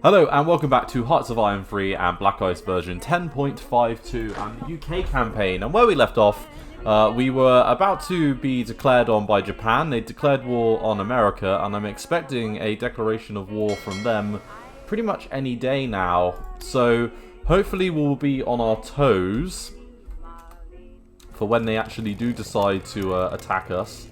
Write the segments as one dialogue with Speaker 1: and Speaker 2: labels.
Speaker 1: Hello and welcome back to Hearts of Iron 3 and Black Ice version 10.52 and the UK campaign. And where we left off, we were about to be declared on by Japan. They declared war on America, and I'm expecting a declaration of war from them pretty much any day now. So hopefully we'll be on our toes for when they actually do decide to attack us.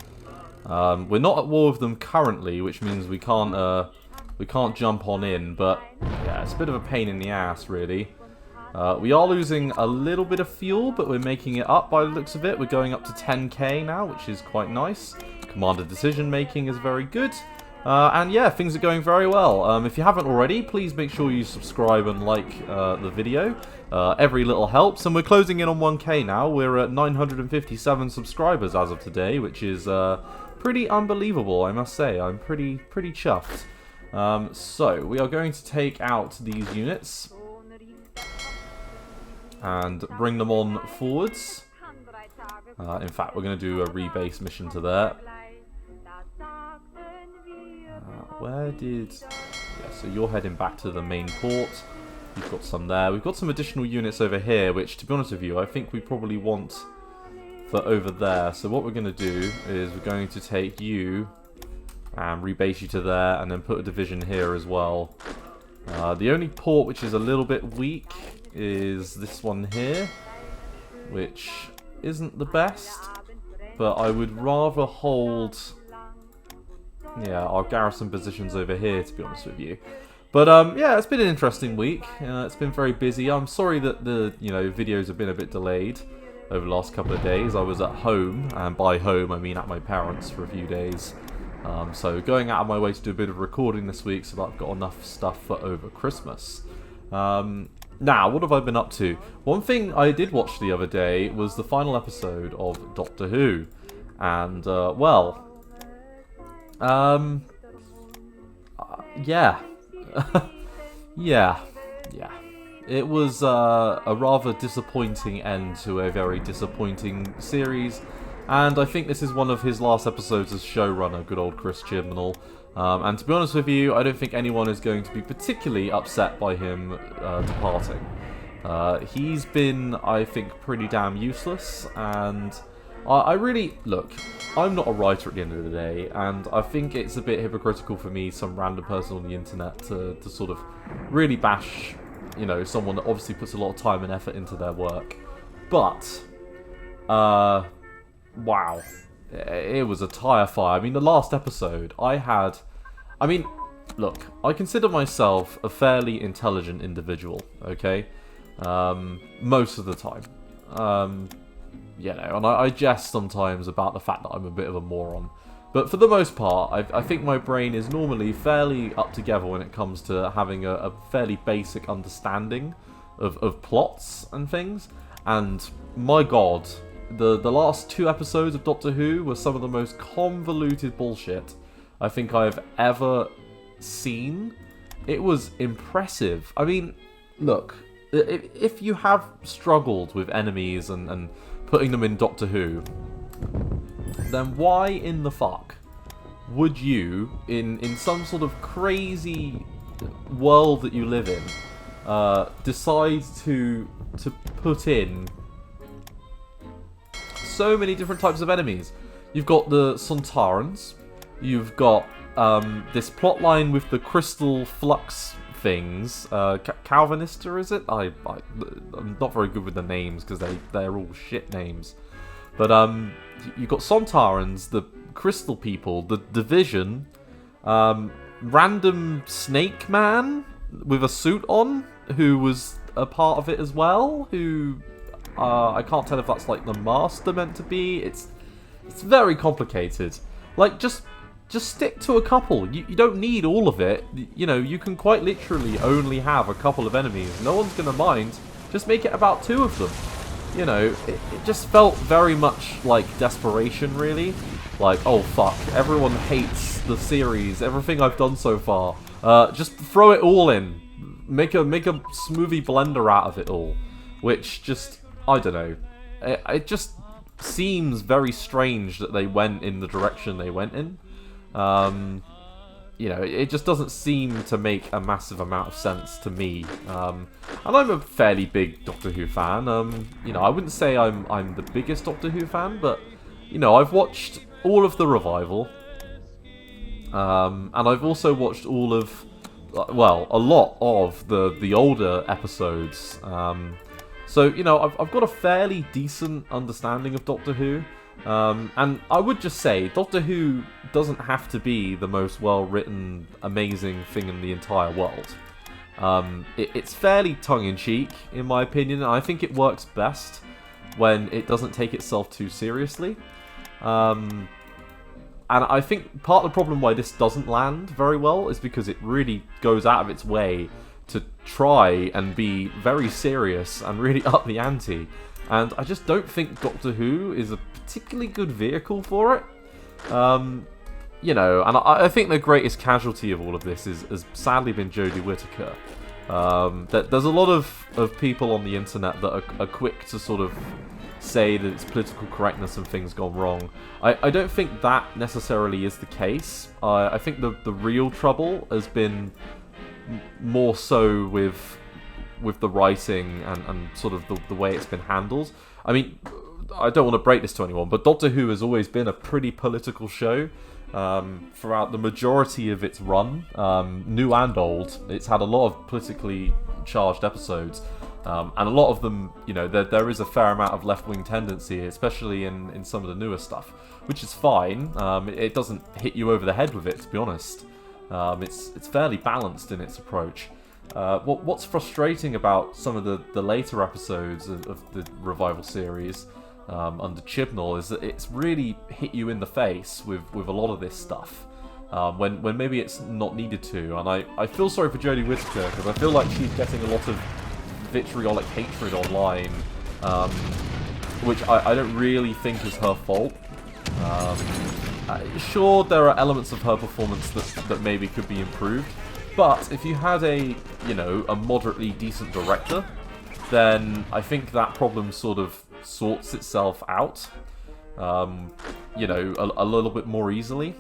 Speaker 1: We're not at war with them currently, which means we can't jump on in, but yeah, it's a bit of a pain in the ass, really. We are losing a little bit of fuel, but we're making it up by the looks of it. We're going up to 10k now, which is quite nice. Commander decision making is very good. And yeah, things are going very well. If you haven't already, please make sure you subscribe and like the video. Every little helps, and we're closing in on 1k now. We're at 957 subscribers as of today, which is pretty unbelievable, I must say. I'm pretty chuffed. So, we are going to take out these units and bring them on forwards. In fact, we're going to do a rebase mission to there. Yeah, so you're heading back to the main port. You've got some there. We've got some additional units over here, which, to be honest with you, I think we probably want for over there. So what we're going to do is we're going to take you and rebase you to there, and then put a division here as well. The only port which is a little bit weak is this one here, which isn't the best, but I would rather hold our garrison positions over here, to be honest with you. But yeah, it's been an interesting week. It's been very busy. I'm sorry that the videos have been a bit delayed over the last couple of days. I was at home, and by home I mean at my parents' for a few days. So going out of my way to do a bit of recording this week so that I've got enough stuff for over Christmas. Now, what have I been up to? One thing I did watch the other day was the final episode of Doctor Who. And, yeah. yeah. It was a rather disappointing end to a very disappointing series. And I think this is one of his last episodes as showrunner, good old Chris Chibnall. And to be honest with you, I don't think anyone is going to be particularly upset by him departing. He's been, I think, pretty damn useless, and I really... Look, I'm not a writer at the end of the day, and I think it's a bit hypocritical for me, some random person on the internet, to sort of really bash, someone that obviously puts a lot of time and effort into their work. But, wow, it was a tire fire. I mean, the last episode, look, I consider myself a fairly intelligent individual, okay? Most of the time. And I jest sometimes about the fact that I'm a bit of a moron. But for the most part, I think my brain is normally fairly up together when it comes to having a fairly basic understanding of plots and things. And my god, the last 2 episodes of Doctor Who were some of the most convoluted bullshit I think I've ever seen. It was impressive. I mean, look, if you have struggled with enemies and putting them in Doctor Who, then why in the fuck would you, in some sort of crazy world that you live in, decide to put in so many different types of enemies? You've got the Sontarans, you've got this plotline with the crystal flux things, Calvinista, is it? I'm not very good with the names because they're all shit names. But you've got Sontarans, the crystal people, the Division, random snake man with a suit on who was a part of it as well, who I can't tell if that's like the master meant to be. It's very complicated. Like, just stick to a couple. You don't need all of it. You can quite literally only have a couple of enemies. No one's going to mind. Just make it about 2 of them. It just felt very much like desperation, really. Like, oh fuck, everyone hates the series, everything I've done so far. Just throw it all in. Make a smoothie blender out of it all. Which just, I don't know. It just seems very strange that they went in the direction they went in. you know, it just doesn't seem to make a massive amount of sense to me. And I'm a fairly big Doctor Who fan. You know, I wouldn't say I'm the biggest Doctor Who fan, but you know, I've watched all of the revival, and I've also watched all of, well, a lot of the older episodes. So you know, I've got a fairly decent understanding of Doctor Who. And I would just say, Doctor Who doesn't have to be the most well-written, amazing thing in the entire world. It's fairly tongue-in-cheek, in my opinion, and I think it works best when it doesn't take itself too seriously. And I think part of the problem why this doesn't land very well is because it really goes out of its way to try and be very serious and really up the ante. And I just don't think Doctor Who is a particularly good vehicle for it. You know, and I think the greatest casualty of all of this has sadly been Jodie Whittaker. There's a lot of people on the internet that are quick to sort of say that it's political correctness and things gone wrong. I don't think that necessarily is the case. I think the real trouble has been more so with the writing and sort of the way it's been handled. I mean, I don't want to break this to anyone, but Doctor Who has always been a pretty political show throughout the majority of its run, new and old. It's had a lot of politically charged episodes, and a lot of them, you know, there is a fair amount of left-wing tendency, especially in some of the newer stuff, which is fine. It doesn't hit you over the head with it, to be honest. It's fairly balanced in its approach. What's frustrating about some of the later episodes of the revival series under Chibnall is that it's really hit you in the face with a lot of this stuff when maybe it's not needed to. And I feel sorry for Jodie Whittaker because I feel like she's getting a lot of vitriolic hatred online, which I don't really think is her fault. Sure, there are elements of her performance that maybe could be improved. But if you had a moderately decent director, then I think that problem sort of sorts itself out, you know, a little bit more easily.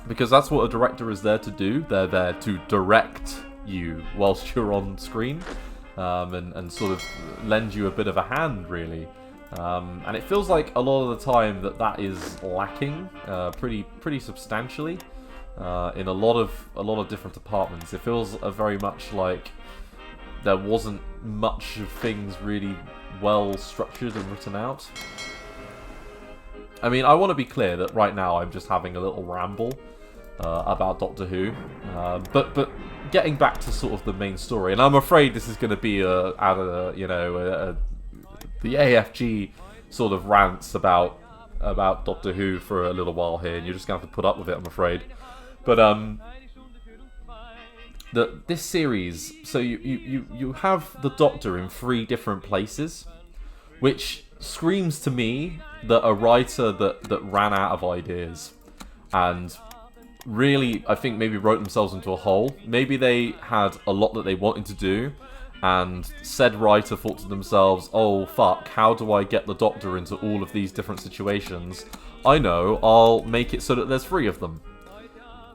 Speaker 1: Because that's what a director is there to do. They're there to direct you whilst you're on screen, and sort of lend you a bit of a hand, really. And it feels like a lot of the time that is lacking pretty substantially. In a lot of different departments. It feels very much like there wasn't much of things really well structured and written out. I mean, I want to be clear that right now I'm just having a little ramble about Doctor Who, but getting back to sort of the main story, and I'm afraid this is going to be the AFG sort of rants about Doctor Who for a little while here, and you're just going to have to put up with it, I'm afraid. But this series, so you have the Doctor in 3 different places, which screams to me that a writer that ran out of ideas and really, I think, maybe wrote themselves into a hole. Maybe they had a lot that they wanted to do, and said writer thought to themselves, oh fuck, how do I get the Doctor into all of these different situations? I know, I'll make it so that there's 3 of them.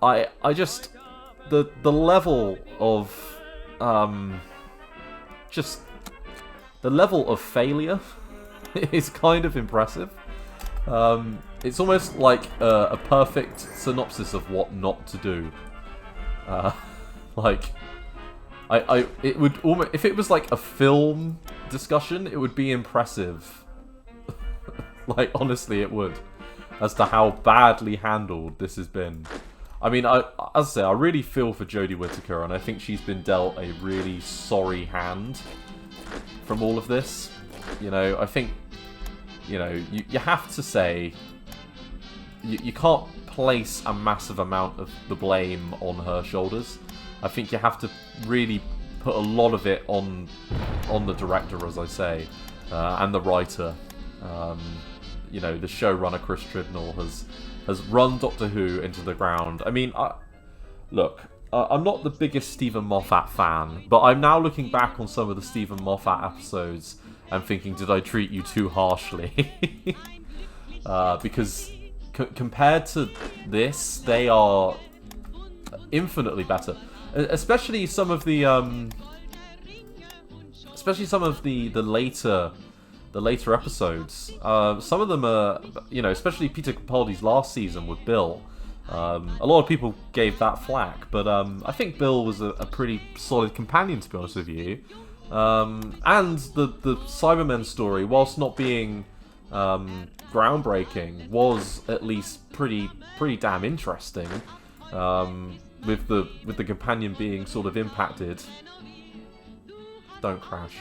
Speaker 1: I just the level of just the level of failure is kind of impressive. It's almost like a perfect synopsis of what not to do. Like it would almost, if it was like a film discussion, it would be impressive. Like honestly, it would, as to how badly handled this has been. I mean, as I say, I really feel for Jodie Whittaker, and I think she's been dealt a really sorry hand from all of this. You know, I think, you know, you have to say, you can't place a massive amount of the blame on her shoulders. I think you have to really put a lot of it on the director, as I say, and the writer. You know, the showrunner Chris Chibnall has run Doctor Who into the ground. I mean, look, I'm not the biggest Stephen Moffat fan, but I'm now looking back on some of the Stephen Moffat episodes and thinking, did I treat you too harshly? Because compared to this, they are infinitely better. Especially some of the later episodes. Some of them are, you know, especially Peter Capaldi's last season with Bill. A lot of people gave that flack, but I think Bill was a pretty solid companion, to be honest with you. And the Cybermen story, whilst not being groundbreaking, was at least pretty damn interesting. With the companion being sort of impacted. Don't crash.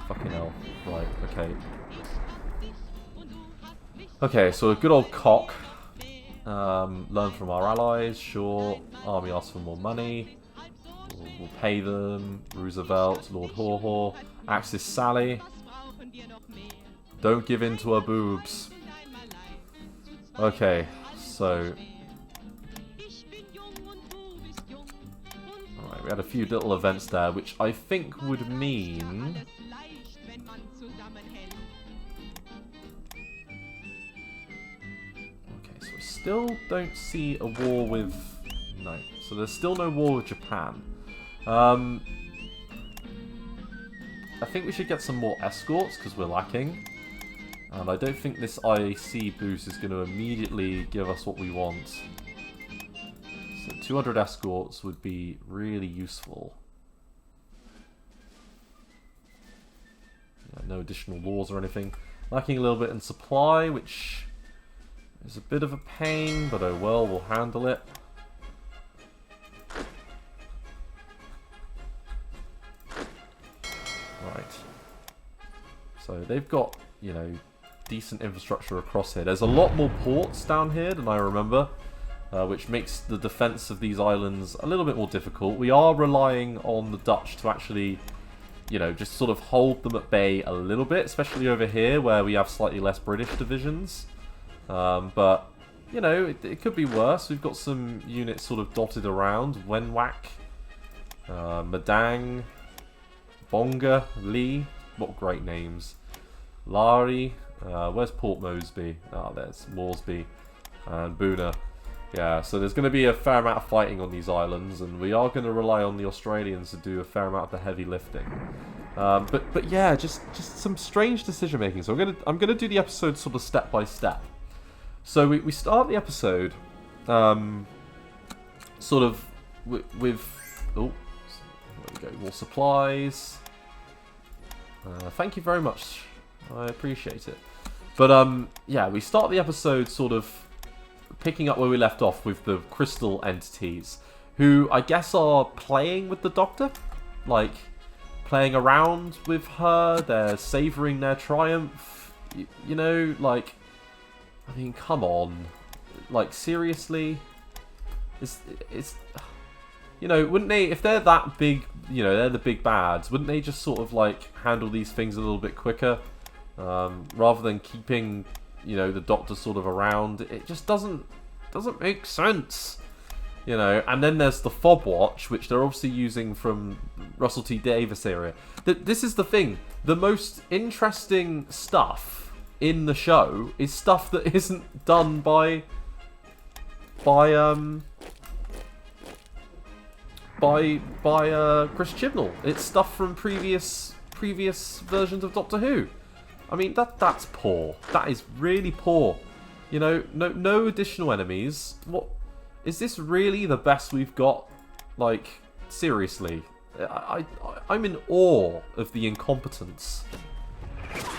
Speaker 1: Fucking hell. Right, okay. Okay, so a good old cock. Learn from our allies, sure. Army asks for more money. We'll pay them. Roosevelt, Lord Haw-Haw. Axis Sally. Don't give in to her boobs. Okay, so... Alright, we had a few little events there, which I think would mean... Okay, so we still don't see a war with... No, so there's still no war with Japan. I think we should get some more escorts, because we're lacking. And I don't think this IAC boost is going to immediately give us what we want. So 200 escorts would be really useful. Yeah, no additional wars or anything. Lacking a little bit in supply, which is a bit of a pain, but oh well, we'll handle it. Right. So they've got, you know, decent infrastructure across here. There's a lot more ports down here than I remember, which makes the defense of these islands a little bit more difficult. We are relying on the Dutch to actually, you know, just sort of hold them at bay a little bit, especially over here where we have slightly less British divisions. But, you know, it could be worse. We've got some units sort of dotted around. Wenwak, Madang, Bonga, Lee. What great names. Lari. Where's Port Moresby? Ah, there's Moresby. And Boona. Yeah, so there's going to be a fair amount of fighting on these islands, and we are going to rely on the Australians to do a fair amount of the heavy lifting. But yeah, just some strange decision making. So I'm gonna do the episode sort of step by step. So we start the episode, sort of with oh, there we go, more supplies. Thank you very much. I appreciate it. But yeah, we start the episode sort of picking up where we left off with the crystal entities, who I guess are playing with the Doctor, like playing around with her. They're savouring their triumph. You know, like, I mean, come on, like seriously, it's you know, wouldn't they, if they're that big, you know, they're the big bads, wouldn't they just sort of like handle these things a little bit quicker, rather than keeping, you know, the Doctor sort of around? It just doesn't make sense, you know. And then there's the fob watch, which they're obviously using from Russell T Davies area. This is the thing, the most interesting stuff in the show is stuff that isn't done by Chris Chibnall. It's stuff from previous versions of Doctor Who. I mean, that's poor. That is really poor. You know, no additional enemies. What is this really the best we've got? Like, seriously, I'm in awe of the incompetence.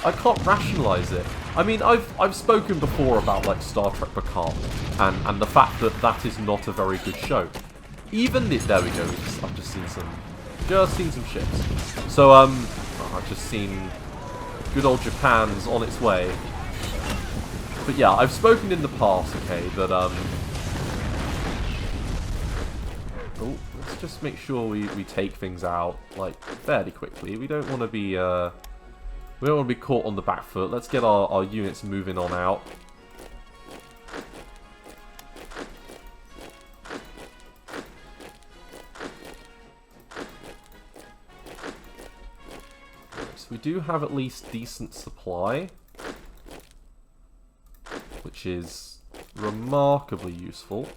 Speaker 1: I can't rationalise it. I mean, I've spoken before about like Star Trek Picard and the fact that is not a very good show. Even there we go. I've just seen some ships. So I've just seen good old Japan's on its way. But yeah, I've spoken in the past, okay, that oh, let's just make sure we take things out like fairly quickly. We don't want to be caught on the back foot. Let's get our units moving on out. We do have at least decent supply, which is remarkably useful.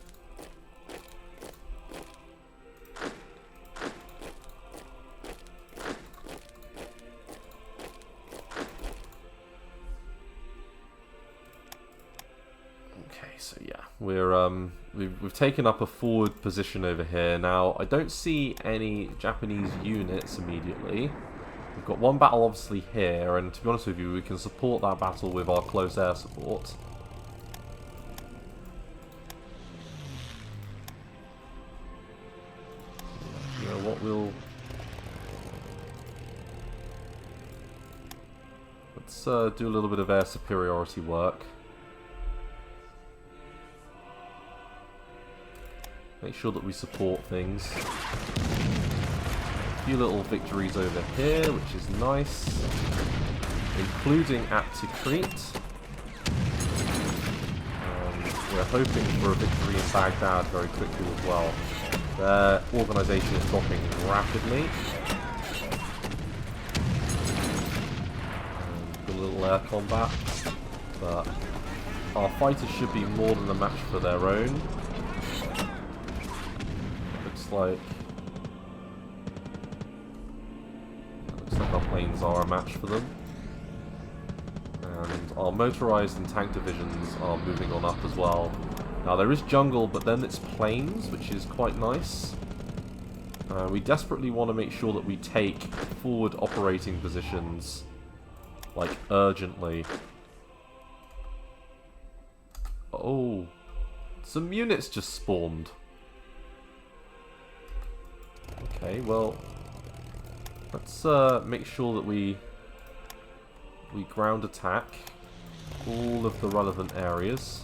Speaker 1: So yeah, we've taken up a forward position over here. Now, I don't see any Japanese units immediately. We've got one battle obviously here, and to be honest with you, we can support that battle with our close air support. You know what, let's do a little bit of air superiority work. Make sure that we support things. A few little victories over here, which is nice. Including at Tikrit. We're hoping for a victory in Baghdad very quickly as well. Their organisation is dropping rapidly. A little air combat. But our fighters should be more than a match for their own. Looks like our planes are a match for them. And our motorized and tank divisions are moving on up as well. Now there is jungle, but then it's plains, which is quite nice. We desperately want to make sure that we take forward operating positions, like urgently. Oh, some units just spawned. Okay, well, let's make sure that we ground attack all of the relevant areas.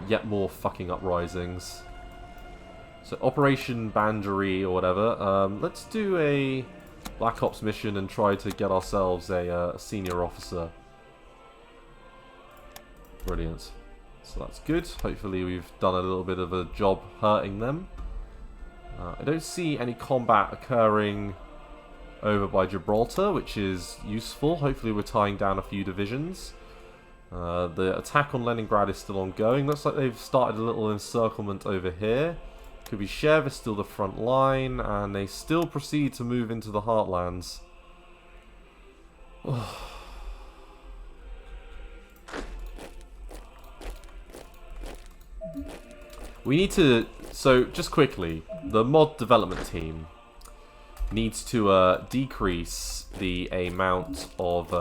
Speaker 1: Yet more fucking uprisings. So Operation Bandery or whatever. Let's do a Black Ops mission and try to get ourselves a senior officer. Brilliant. So that's good. Hopefully we've done a little bit of a job hurting them. I don't see any combat occurring over by Gibraltar, which is useful. Hopefully we're tying down a few divisions. The attack on Leningrad is still ongoing. Looks like they've started a little encirclement over here. Kuybyshev is still the front line, and they still proceed to move into the heartlands. We need to... So, just quickly, the mod development team needs to decrease the amount of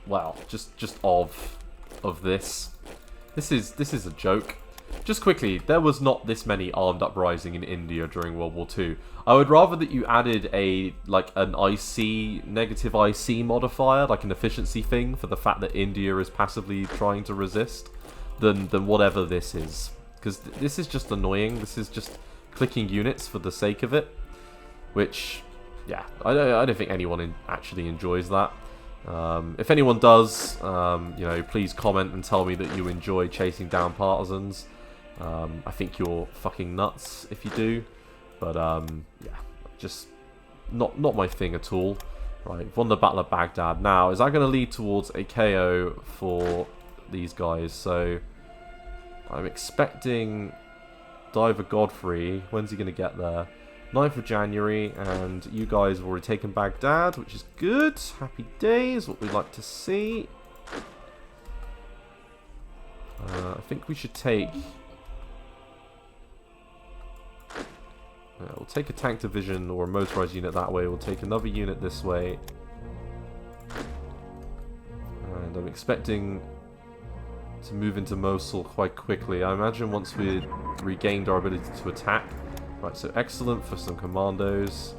Speaker 1: well, just of this. This is a joke. Just quickly, there was not this many armed uprising in India during World War II. I would rather that you added an IC, negative IC modifier, like an efficiency thing for the fact that India is passively trying to resist, than whatever this is. Because this is just annoying. This is just clicking units for the sake of it. Which, yeah, I don't think anyone actually enjoys that. If anyone does, you know, please comment and tell me that you enjoy chasing down partisans. I think you're fucking nuts if you do, but yeah, just not my thing at all. Right, we've won the Battle of Baghdad. Now, is that going to lead towards a KO for these guys? So I'm expecting Diver Godfrey. When's he going to get there? 9th of January, and you guys have already taken Baghdad, which is good. Happy days, what we'd like to see. I think we should take... we'll take a tank division or a motorized unit that way. We'll take another unit this way. And I'm expecting to move into Mosul quite quickly. I imagine once we regained our ability to attack. Right, so excellent for some commandos.